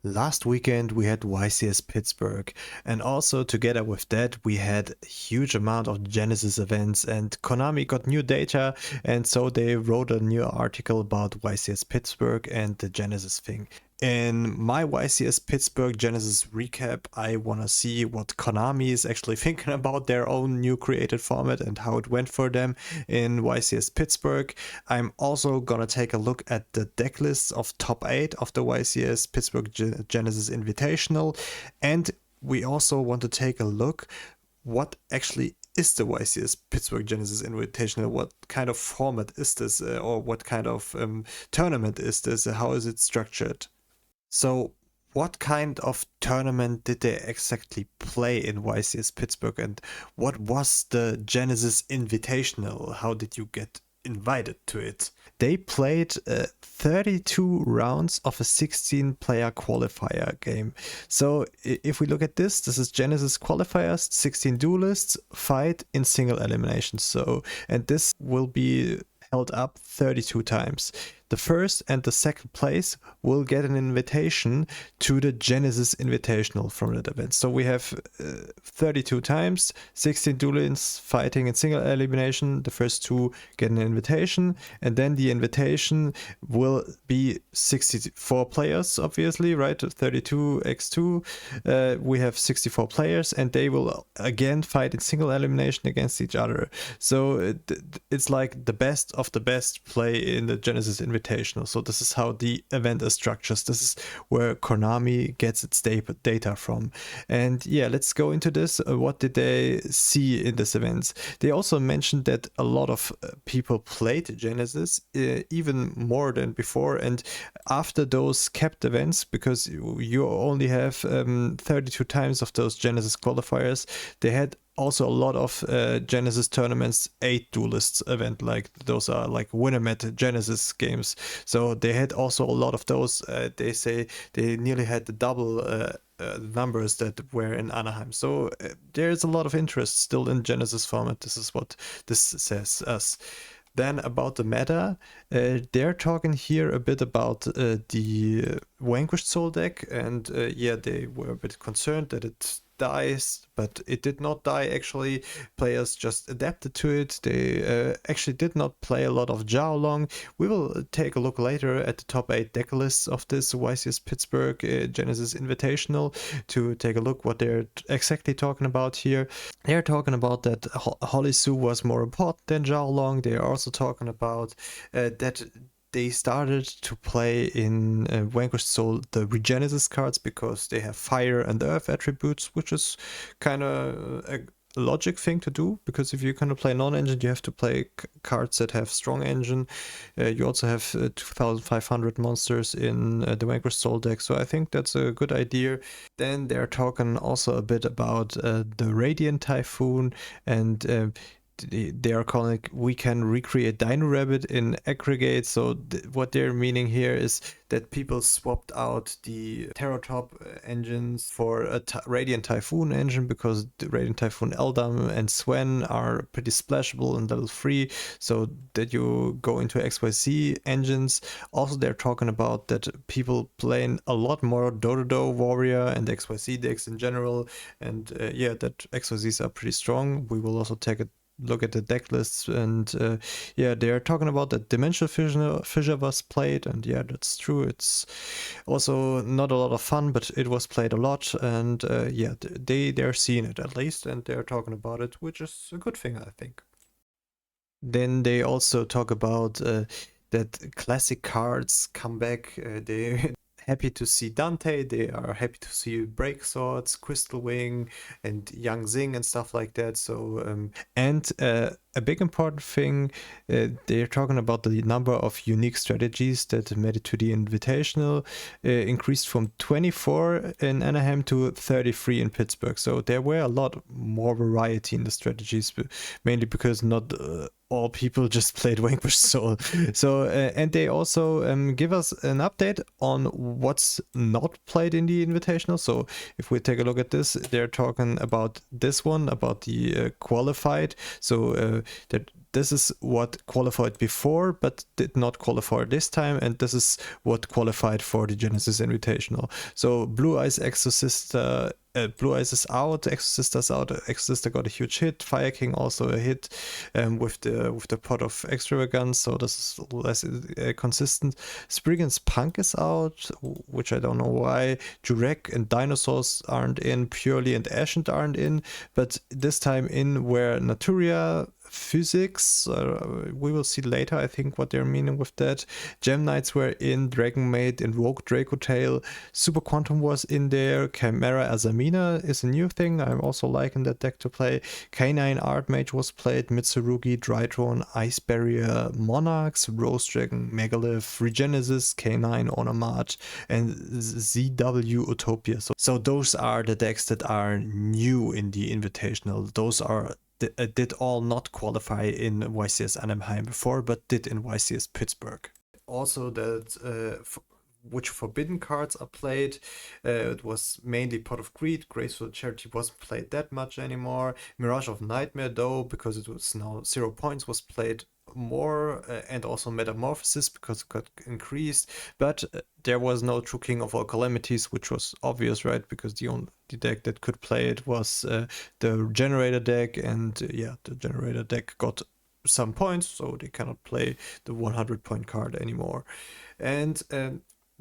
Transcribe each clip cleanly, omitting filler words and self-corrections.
Last weekend we had YCS Pittsburgh, and also together with that we had a huge amount of Genesys events, and Konami got new data, and so they wrote a new article about YCS Pittsburgh and the Genesys thing. In my YCS Pittsburgh Genesys recap, I want to see what Konami is actually thinking about their own new created format and how it went for them in YCS Pittsburgh. I'm also gonna take a look at the deck lists of top 8 of the YCS Pittsburgh Genesys Invitational, and we also want to take a look what actually is the YCS Pittsburgh Genesys Invitational. What kind of format is this, or what kind of tournament is this? How is it structured? So what kind of tournament did they exactly play in YCS Pittsburgh, and what was the Genesys Invitational? How did you get invited to it? They played 32 rounds of a 16-player qualifier game. So if we look at this is Genesys qualifiers, 16 duelists fight in single elimination. So, and this will be held up 32 times. The first and the second place will get an invitation to the Genesys Invitational from that event. So we have 32 times, 16 duelists fighting in single elimination. The first two get an invitation, and then the invitation will be 64 players, obviously, right? 32 x 2. We have 64 players, and they will again fight in single elimination against each other. So it's like the best of the best play in the Genesys Invitational. So this is how the event is structured. This is where Konami gets its data from. And yeah, let's go into this. What did they see in this event? They also mentioned that a lot of people played Genesys, even more than before. And after those capped events, because you only have 32 times of those Genesys qualifiers, they had also a lot of Genesys tournaments, 8 duelists event, like those are like Onomat Genesys games. So they had also a lot of those. They say they nearly had the double numbers that were in Anaheim. So there's a lot of interest still in Genesys format. This is what this says us. Then about the meta, they're talking here a bit about the Vanquisch Soul deck, and yeah, they were a bit concerned that it dies, but it did not die actually. Players just adapted to it. They actually did not play a lot of Jiaolong. We will take a look later at the top 8 Decklists of this YCS Pittsburgh Genesys Invitational to take a look what they're exactly talking about here. They're talking about that Holisu was more important than Jiaolong. They are also talking about that they started to play in Vanquisch Soul the Regenesis cards because they have fire and earth attributes, which is kind of a logic thing to do, because if you're going to play non-engine, you have to play cards that have strong engine. You also have 2500 monsters in the Vanquisch Soul deck, so I think that's a good idea. Then they're talking also a bit about the Radiant Typhoon, and they are calling it, we can recreate Dino Rabbit in aggregate. So what they're meaning here is that people swapped out the Terrortop engines for a Radiant Typhoon engine, because the Radiant Typhoon Eldam and Sven are pretty splashable in level 3, so that you go into XYZ engines. Also, they're talking about that people playing a lot more Dodo Warrior and XYZ decks in general, and yeah, that XYZs are pretty strong. We will also take a look at the deck lists, and yeah, they are talking about that Dimensional Fissure was played, and yeah, that's true. It's also not a lot of fun, but it was played a lot, and yeah, they're seeing it at least, and they're talking about it, which is a good thing, I think. Then they also talk about that classic cards come back. They happy to see Dante, they are happy to see Break Swords, Crystal Wing, and Yang Xing and stuff like that. So and a big important thing, they're talking about the number of unique strategies that made it to the Invitational, increased from 24 in Anaheim to 33 in Pittsburgh. So there were a lot more variety in the strategies, mainly because not all people just played Vanquisch Soul. So and they also give us an update on what's not played in the Invitational. So if we take a look at this, they're talking about this one, about the qualified. So that this is what qualified before but did not qualify this time, and this is what qualified for the Genesys Invitational. So Blue Eyes Exorcista, Blue Eyes is out, Exorcista's out. Exorcista got a huge hit. Fire King also a hit with the pot of Extravagance, so this is less consistent. Spriggan's Punk is out, which I don't know why. Jurek and Dinosaurs aren't in. Purely and Ascent aren't in, but this time in were Naturia, Physics, we will see later, I think, what they're meaning with that. Gem Knights were in, Dragon Maid, Invoke Dracotail, Super Quantum was in there, Chimera Azamina is a new thing, I'm also liking that deck to play. K9 Artmage was played, Mitsurugi, Drytron, Ice Barrier, Monarchs, Rose Dragon, Megalith, Regenesis, K9, Onomat, and ZW Utopia. So those are the decks that are new in the Invitational. Those are did all not qualify in YCS Anaheim before, but did in YCS Pittsburgh. Also, that which forbidden cards are played. It was mainly Pot of Greed. Graceful Charity wasn't played that much anymore. Mirage of Nightmare, though, because it was now 0 points, was played more, and also Metamorphosis because it got increased, but there was no True King of all Calamities, which was obvious, right? Because the only deck that could play it was the Generator deck, and yeah, the Generator deck got some points, so they cannot play the 100-point card anymore. And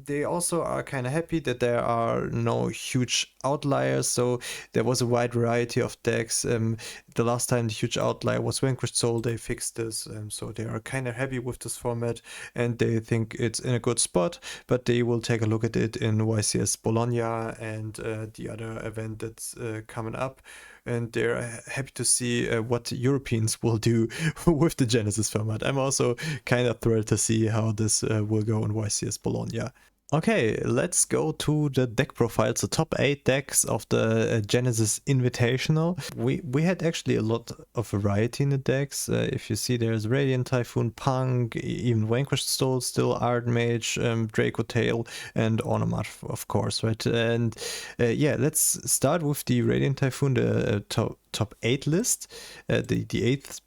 they also are kind of happy that there are no huge outliers, so there was a wide variety of decks. The last time the huge outlier was Vanquisch Soul, they fixed this, so they are kind of happy with this format and they think it's in a good spot, but they will take a look at it in YCS Bologna and the other event that's coming up. And they're happy to see what Europeans will do with the Genesys format. I'm also kind of thrilled to see how this will go in YCS Bologna. Okay, let's go to the deck profiles, the top 8 decks of the Genesys Invitational. We had actually a lot of variety in the decks. If you see, there's Radiant Typhoon, Punk, even Vanquish Soul, still Artmage, Dracotail, and Onomat, of course, right? And yeah, let's start with the Radiant Typhoon, the top 8 list, the 8th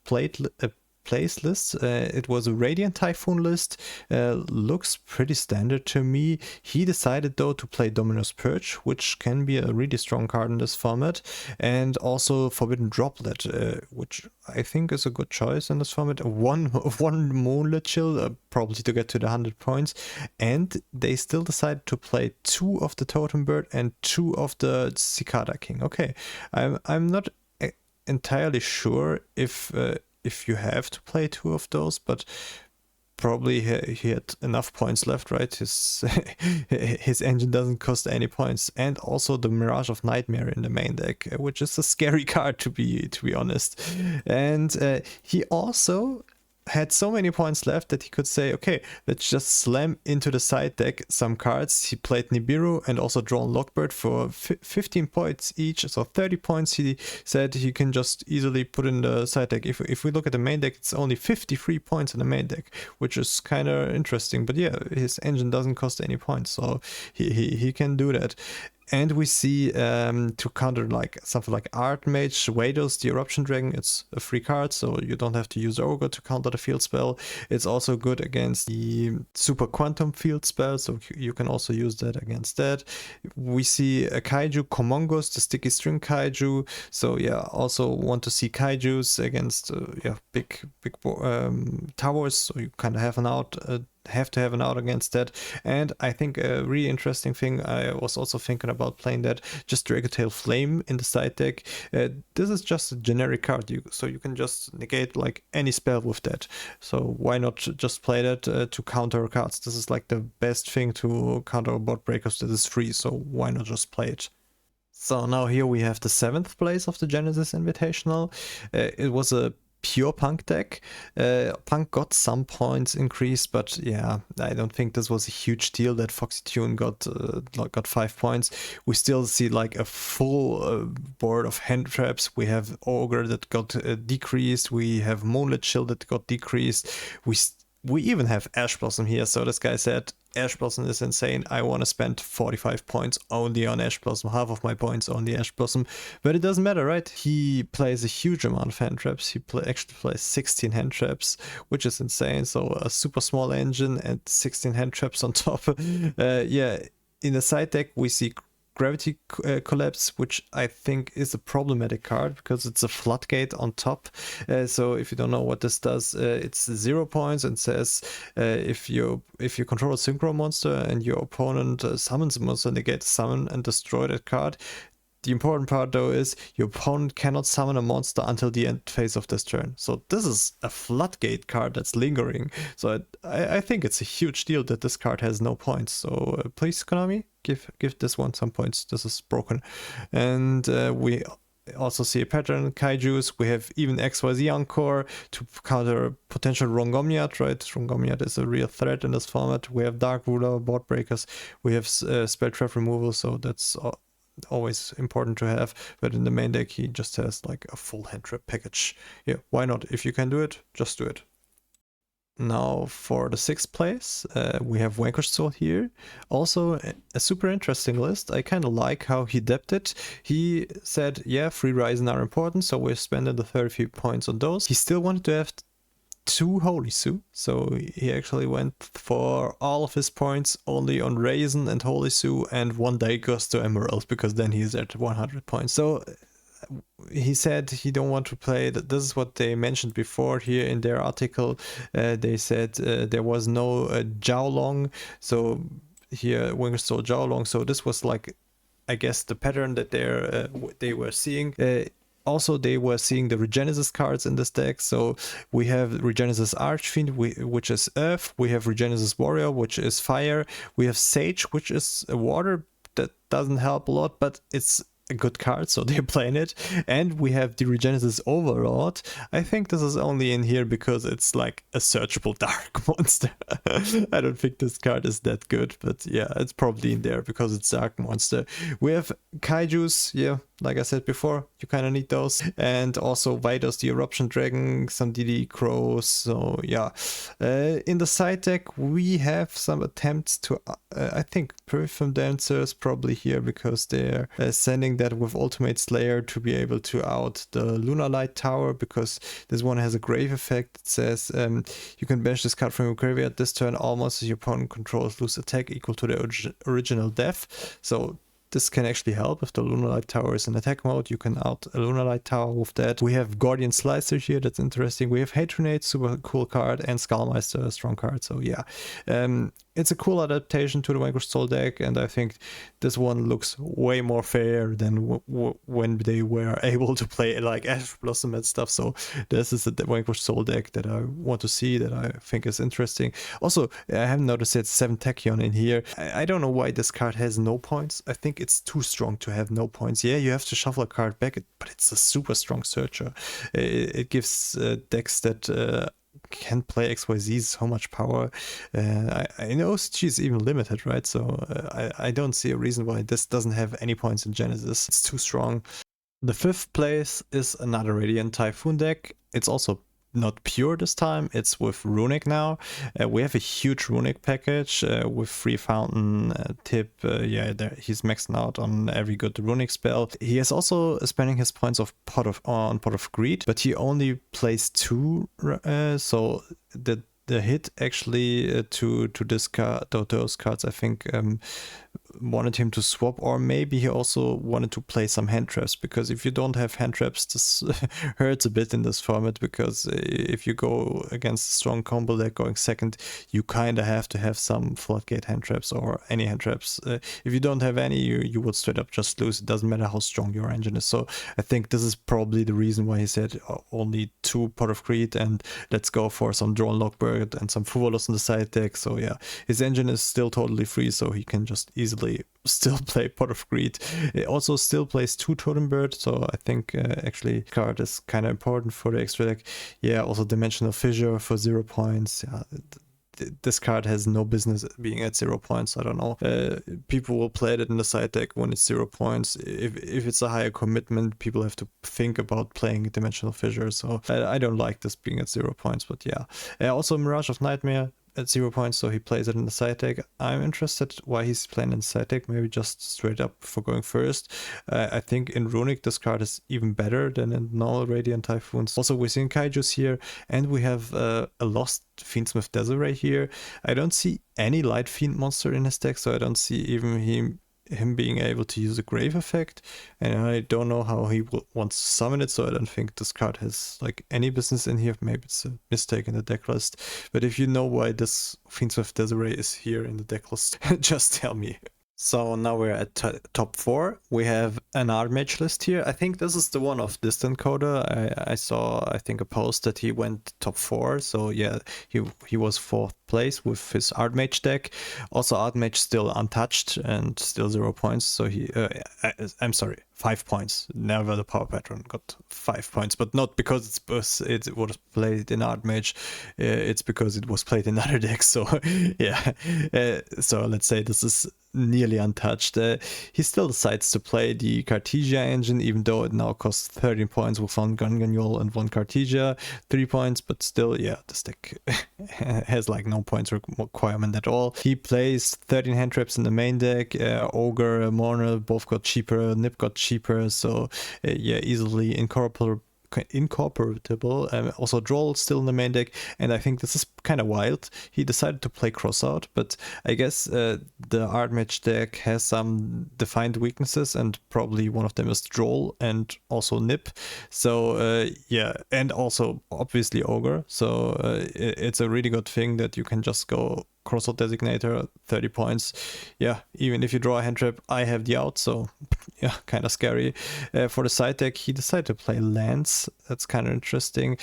place list. It was a Radiant Typhoon list. Looks pretty standard to me. He decided though to play Dominus Purge, which can be a really strong card in this format, and also Forbidden Droplet, which I think is a good choice in this format. One Moonlit Chill, probably to get to the 100 points, and they still decided to play 2 of the Totem Bird and 2 of the Cicada King. Okay, I'm not entirely sure if you have to play 2 of those, but probably he had enough points left, right? His engine doesn't cost any points, and also the Mirage of Nightmare in the main deck, which is a scary card to be honest. And he also had so many points left that he could say, okay, let's just slam into the side deck some cards. He played Nibiru and also drawn Lockbird for 15 points each, so 30 points he said he can just easily put in the side deck. If we look at the main deck, it's only 53 points in the main deck, which is kind of interesting. But yeah, his engine doesn't cost any points, so he can do that. And we see to counter like something like Artmage, Vados, the Eruption Dragon, it's a free card, so you don't have to use Ogre to counter the field spell. It's also good against the Super Quantum field spell, so you can also use that against that. We see a Kaiju, Komongus, the Sticky String Kaiju, so yeah, also want to see Kaijus against big towers, so you kind of have an out. Have to have an out against that. And I think a really interesting thing, I was also thinking about playing that, just Dracotail Flame in the side deck. This is just a generic card, so you can just negate like any spell with that. So why not just play that to counter cards? This is like the best thing to counter board breakers that is free, so why not just play it? So now here we have the 7th place of the Genesys Invitational. It was a pure Punk deck. Punk got some points increased, but yeah, I don't think this was a huge deal that Foxy Tune got 5 points. We still see like a full board of hand traps. We have Ogre that got decreased. We have Moonlit Chill that got decreased. We even have Ash Blossom here. So this guy said, Ash Blossom is insane. I want to spend 45 points only on Ash Blossom, half of my points on the Ash Blossom, but it doesn't matter, right? He plays a huge amount of hand traps. He actually plays 16 hand traps, which is insane. So a super small engine and 16 hand traps on top. Yeah, in the side deck we see Gravity Collapse, which I think is a problematic card because it's a floodgate on top. So if you don't know what this does, it's 0 points and says if you control a synchro monster and your opponent summons a monster, negate the summon and destroy that card. The important part though is your opponent cannot summon a monster until the end phase of this turn. So this is a floodgate card that's lingering. So I think it's a huge deal that this card has no points. So please, Konami, give this one some points. This is broken. And we also see a pattern, Kaijus. We have even XYZ Encore to counter potential Rongomyat, right? Rongomyat is a real threat in this format. We have Dark Ruler, Board Breakers. We have Spell Trap Removal, so that's always important to have, but in the main deck he just has like a full hand trap package. Yeah, why not? If you can do it, just do it. Now for the 6th place, we have Vanquisch Soul here. Also a super interesting list. I kind of like how he depped it. He said, yeah, 3 Ryzen are important, so we're spending the 30 points on those. He still wanted to have 2 Holy Sue, so he actually went for all of his points only on Raisin and Holy Sue and 1 Daigusto Emerald, because then he's at 100 points. So he said he don't want to play. This is what they mentioned before here in their article. They said there was no Jiaolong, so here Vanquisch Soul Jiaolong. So this was like, I guess, the pattern that they were seeing. Also, they were seeing the Regenesis cards in this deck. So we have Regenesis Archfiend, which is Earth. We have Regenesis Warrior, which is Fire. We have Sage, which is Water. That doesn't help a lot, but it's a good card, so they're playing it. And we have the Regenesis Overlord. I think this is only in here because it's like a searchable dark monster. I don't think this card is that good, but yeah, it's probably in there because it's dark monster. We have Kaijus, yeah, like I said before, you kind of need those. And also Vidos, the Eruption Dragon, some DD Crows, so yeah. In the side deck, we have some attempts to, I think, Perfume Dancers probably here because they're sending that with Ultimate Slayer to be able to out the Lunar Light Tower, because this one has a grave effect. It says you can banish this card from your graveyard this turn. All monsters your opponent controls lose attack equal to the original death. So this can actually help if the Lunar Light Tower is in attack mode. You can out a Lunar Light Tower with that. We have Guardian Slicer here, that's interesting. We have Hatronade, super cool card, and Skullmeister, a strong card. So yeah, it's a cool adaptation to the Vanquisch Soul deck, and I think this one looks way more fair than when they were able to play like Ash Blossom and stuff. So this is the Vanquisch Soul deck that I want to see, that I think is interesting. Also, I haven't noticed it's 7 Tachyon in here. I don't know why this card has no points. I think it's too strong to have no points. Yeah, you have to shuffle a card back, but it's a super strong searcher. It gives decks that can play XYZ so much power. I know OCG is even limited, right? So I don't see a reason why this doesn't have any points in Genesis. It's too strong. The 5th place is another Radiant Typhoon deck. It's also not pure this time, it's with Runick now. We have a huge Runick package with Free Fountain, Tip, yeah, he's maxing out on every good Runick spell. He is also spending his points of Pot of Greed, but he only plays 2, so the hit actually to discard those cards, I think, wanted him to swap, or maybe he also wanted to play some hand traps, because if you don't have hand traps, this hurts a bit in this format, because if you go against a strong combo deck going second, you kind of have to have some floodgate hand traps or any hand traps. If you don't have any, you would straight up just lose. It doesn't matter how strong your engine is. So I think this is probably the reason why he said only 2 Pot of Greed and let's go for some Drone Lockbird and some Fuvolus on the side deck. So yeah, his engine is still totally free, so he can just easily still play Pot of Greed. It also still plays 2 Totem Bird, so I think actually card is kind of important for the extra deck. Yeah, also Dimensional Fissure for 0 points. Yeah, this card has no business being at 0 points. I don't know. People will play it in the side deck when it's 0 points. If it's a higher commitment, people have to think about playing Dimensional Fissure. So I don't like this being at 0 points, but yeah. Also Mirage of Nightmare. at 0 points, so he plays it in the side deck. I'm interested why he's playing in the side deck, maybe just straight up for going first. I think in Runick this card is even better than in normal Radiant Typhoons. Also we're seeing Kaijus here, and we have a lost Fiendsmith Desiree here. I don't see any Light Fiend monster in his deck, so I don't see even him being able to use a Grave effect, and I don't know how he wants to summon it, so I don't think this card has like any business in here. Maybe it's a mistake in the deck list, but if you know why this Fiendsmith Desiree is here in the deck list, just tell me. So now we're at top 4. We have an Artmage list here. I think this is the one of Distant Coder. I saw, I think, a post that he went top 4. So yeah, he was 4th place with his Artmage deck. Also Artmage still untouched and still 0 points. So he, I'm sorry, 5 points. Never the power patron got 5 points, but not because it was played in Artmage. It's because it was played in other decks. So yeah, so let's say this is nearly untouched. He still decides to play the Cartesia engine, even though it now costs 13 points with 1 Gunganol and 1 Cartesia, 3 points, but still, yeah, this deck has like no points requirement at all. He plays 13 hand traps in the main deck. Ogre, Mourner both got cheaper, Nip got cheaper, so yeah, easily incorporable. Also Droll still in the main deck, and I think this is kind of wild. He decided to play Crossout, but I guess the Artmage deck has some defined weaknesses, and probably one of them is Droll and also Nip. So yeah, and also obviously Ogre. So it's a really good thing that you can just go Crossout Designator, 30 points. Yeah, even if you draw a hand trap, I have the out, so yeah, kind of scary. For the side deck, he decided to play Lance. That's kind of interesting.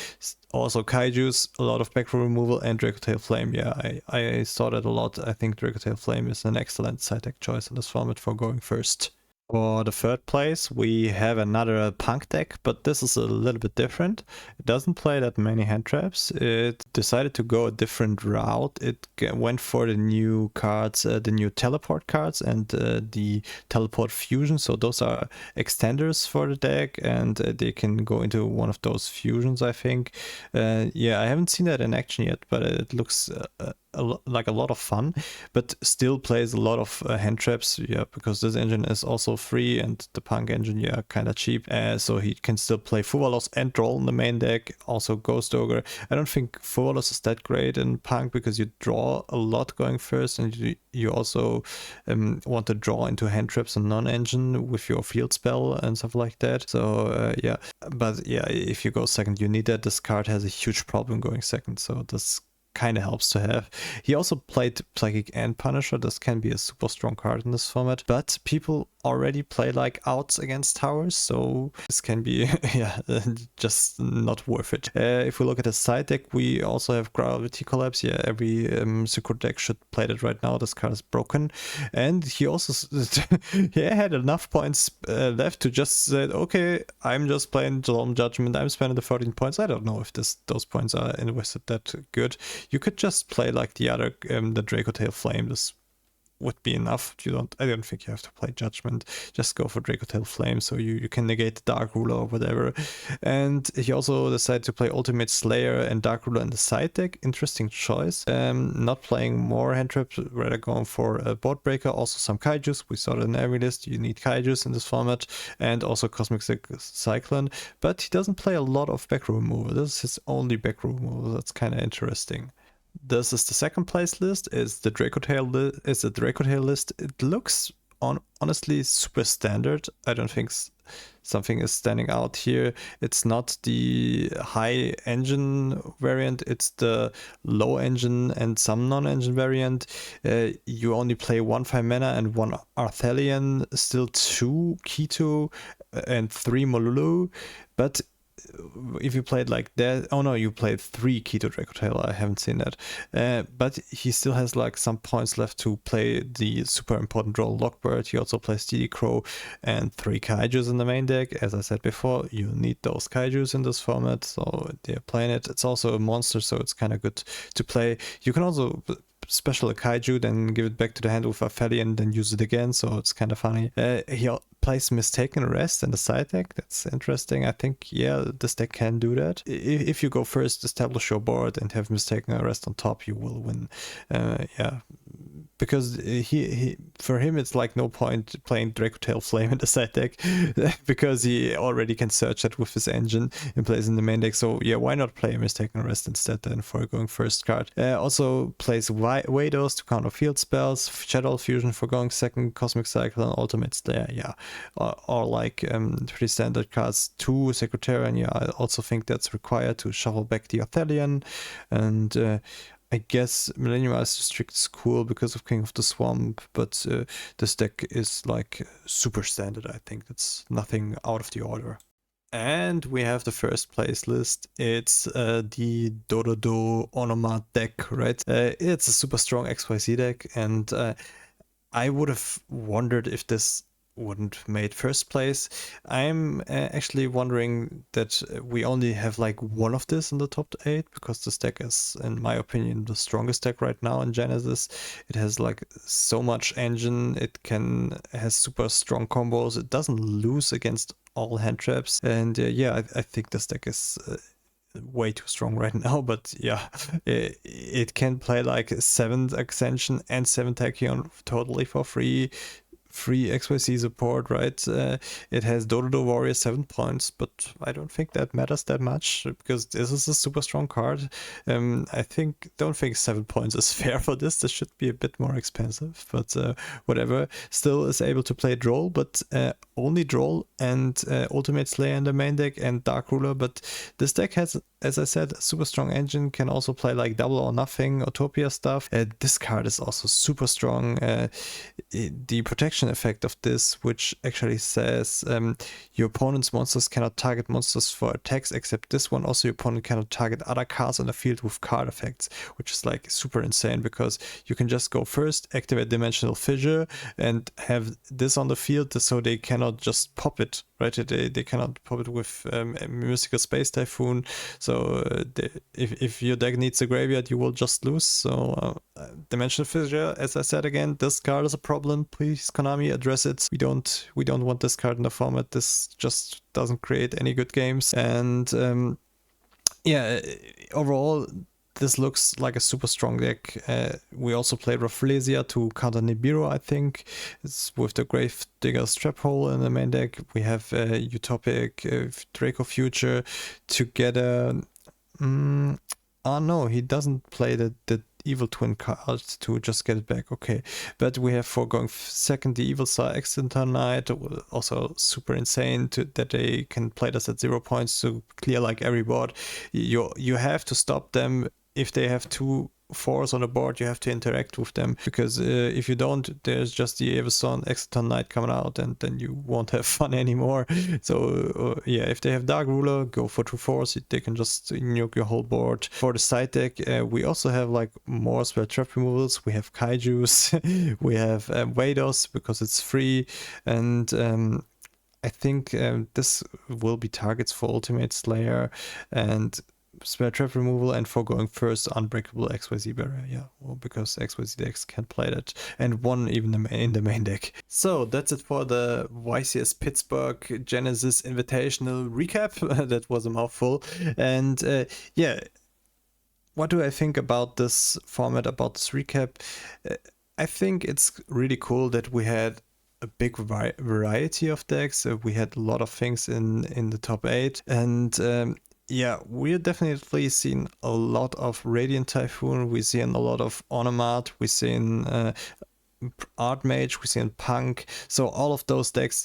Also Kaijus, a lot of backrow removal, and Dracotail Flame. Yeah, I saw that a lot. I think Dracotail Flame is an excellent side deck choice in this format for going first. For the 3rd place, we have another Punk deck, but this is a little bit different. It doesn't play that many hand traps. It decided to go a different route. It went for the new cards, the new teleport cards and the teleport fusion. So those are extenders for the deck, and they can go into one of those fusions, I think. Yeah, I haven't seen that in action yet, but it looks like a lot of fun, but still plays a lot of hand traps, yeah, because this engine is also free and the Punk engine, yeah, kind of cheap, so he can still play Fuvalos and Droll in the main deck, also Ghost Ogre. I don't think Fuvalos is that great in Punk because you draw a lot going first, and you also want to draw into hand traps and non-engine with your field spell and stuff like that. So yeah, but yeah, if you go second, you need that. This card has a huge problem going second, so this kind of helps to have. He also played Psychic and Punisher. This can be a super strong card in this format, but people already play like outs against towers, so this can be yeah, just not worth it. If we look at the side deck, we also have Gravity Collapse. Yeah, every Secret deck should play that right now. This card is broken, and he also he had enough points left to just say, okay, I'm just playing Solemn Judgment, I'm spending the 14 points. I don't know if those points are invested that good. You could just play like the other, the Dracotail Flame. This would be enough. I don't think you have to play Judgment. Just go for Dracotail Flame, so you can negate the Dark Ruler or whatever. And he also decided to play Ultimate Slayer and Dark Ruler in the side deck. Interesting choice. Not playing more hand traps, rather going for a Board Breaker. Also some Kaijus. We saw that in every list. You need Kaijus in this format, and also Cosmic Cyclone. But he doesn't play a lot of backrow removal. This is his only backrow removal. That's kind of interesting. This is the 2nd place list. It's the Dracotail list. It looks honestly super standard. I don't think something is standing out here. It's not the high engine variant, it's the low engine and some non-engine variant. You only play 1 5 mana and 1 Arthelion, still 2 Keto and 3 Molulu, but if you played like that, oh no, you played 3 Keto Dracotail, I haven't seen that. But he still has like some points left to play the super important role Lockbird. He also plays DD Crow and 3 Kaijus in the main deck. As I said before, you need those Kaijus in this format, so they're playing it. It's also a monster, so it's kind of good to play. You can also special a Kaiju, then give it back to the hand with a Feli and then use it again, so it's kind of funny. He plays Mistaken Arrest in the side deck. That's interesting. I think, yeah, this deck can do that. If you go first, establish your board, and have Mistaken Arrest on top, you will win. Yeah, because he for him it's like no point playing Dracotail Flame in the side deck because he already can search it with his engine and plays in the main deck. So yeah, why not play Mistaken Arrest instead then for going first card? Also plays Wados to counter field spells, Shadow Fusion for going second, Cosmic Cycle, and Ultimate Slayer. Yeah, or like pretty standard cards. 2 Secretarian. Yeah, I also think that's required to shuffle back the Athelion, and I guess Millennium Ice District is cool because of King of the Swamp, but this deck is like super standard. I think that's nothing out of the order. And we have the first place list. It's the Dododo Onomat deck, right? It's a super strong XYZ deck, and I would have wondered if this wouldn't made first place. I'm actually wondering that we only have like one of this in the top 8, because this deck is, in my opinion, the strongest deck right now in Genesis. It has like so much engine, has super strong combos, it doesn't lose against all hand traps, and yeah, I think this deck is way too strong right now, but yeah, it can play like 7th Ascension and 7th Tachyon totally for free XYZ support, right? It has Dodo Warrior 7 points, but I don't think that matters that much because this is a super strong card. Don't think 7 points is fair for this. This should be a bit more expensive, but whatever. Still is able to play Droll, but only Droll and Ultimate Slayer in the main deck and Dark Ruler. But this deck has, as I said, a super strong engine, can also play like Double or Nothing, Utopia stuff. This card is also super strong. The protection effect of this, which actually says your opponent's monsters cannot target monsters for attacks except this one. Also, your opponent cannot target other cards on the field with card effects, which is like super insane because you can just go first, activate Dimensional Fissure, and have this on the field so they cannot just pop it, right? They cannot pop it with Mystical Space Typhoon. So if your deck needs a graveyard, you will just lose. So Dimensional Fissure, as I said again, this card is a problem. Please, Konami, address it. We don't want this card in the format. This just doesn't create any good games. And yeah, overall, this looks like a super strong deck. We also played Rafflesia to counter Nibiru, I think. It's with the Gravedigger's Trap Hole in the main deck. We have Utopic Draco Future to get a... oh no, he doesn't play the Evil Twin card to just get it back. Okay, but we have for going second the Evil Star Exeter Knight, also super insane that they can play this at 0 points to clear like every board. You have to stop them. If they have 2 4s on the board, you have to interact with them, because if you don't, there's just the Everson Exeter Knight coming out, and then you won't have fun anymore. So yeah, if they have Dark Ruler, go for 2 4s. They can just nuke your whole board. For the side deck, we also have like more spell trap removals. We have Kaijus, we have Wados because it's free, and I think this will be targets for Ultimate Slayer and spell trap removal, and for going first Unbreakable XYZ Barrier. Yeah, well, because XYZ decks can play that, and one even in the main deck. So that's it for the YCS Pittsburgh Genesys Invitational recap. That was a mouthful. And yeah, what do I think about this format, about this recap? I think it's really cool that we had a big variety of decks. We had a lot of things in the top 8, and yeah, we're definitely seeing a lot of Radiant Typhoon. We're seeing a lot of Onomat. We're seeing Artmage. We're seeing Punk. So all of those decks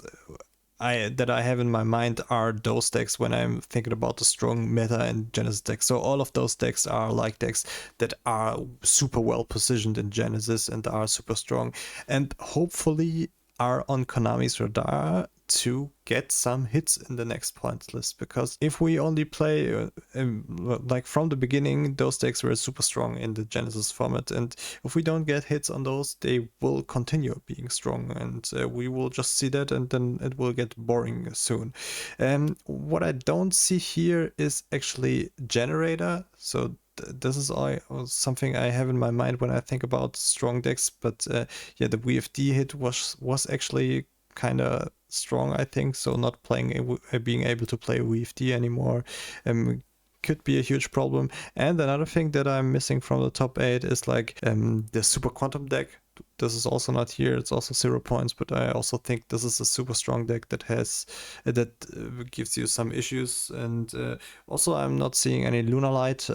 that I have in my mind are those decks when I'm thinking about the strong meta and Genesis decks. So all of those decks are like decks that are super well positioned in Genesis and are super strong, and hopefully are on Konami's radar to get some hits in the next points list. Because if we only play like from the beginning, those decks were super strong in the Genesis format, and if we don't get hits on those, they will continue being strong, and we will just see that, and then it will get boring soon. What I don't see here is actually Generator. So this is something I have in my mind when I think about strong decks, but yeah, the VFD hit was actually kind of strong, I think. So not playing, being able to play WFD anymore could be a huge problem. And another thing that I'm missing from the top 8 is like the Super Quantum deck. This is also not here. It's also 0 points, but I also think this is a super strong deck that has gives you some issues. And also, I'm not seeing any Lunalight.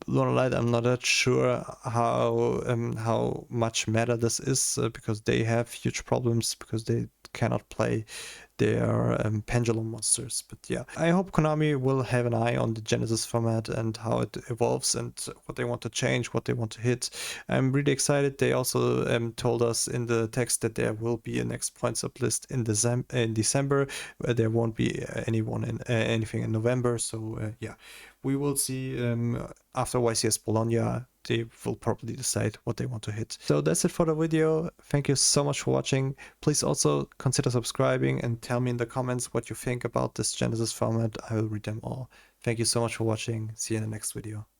Lunalight, I'm not that sure how much meta this is because they have huge problems because they cannot play their pendulum monsters. But yeah, I hope Konami will have an eye on the Genesys format and how it evolves and what they want to change, what they want to hit. I'm really excited. They also told us in the text that there will be a next points up list in December. There won't be anything in November. So yeah, we will see after YCS Bologna. They will probably decide what they want to hit. So that's it for the video. Thank you so much for watching. Please also consider subscribing and tell me in the comments what you think about this Genesys format. I will read them all. Thank you so much for watching. See you in the next video.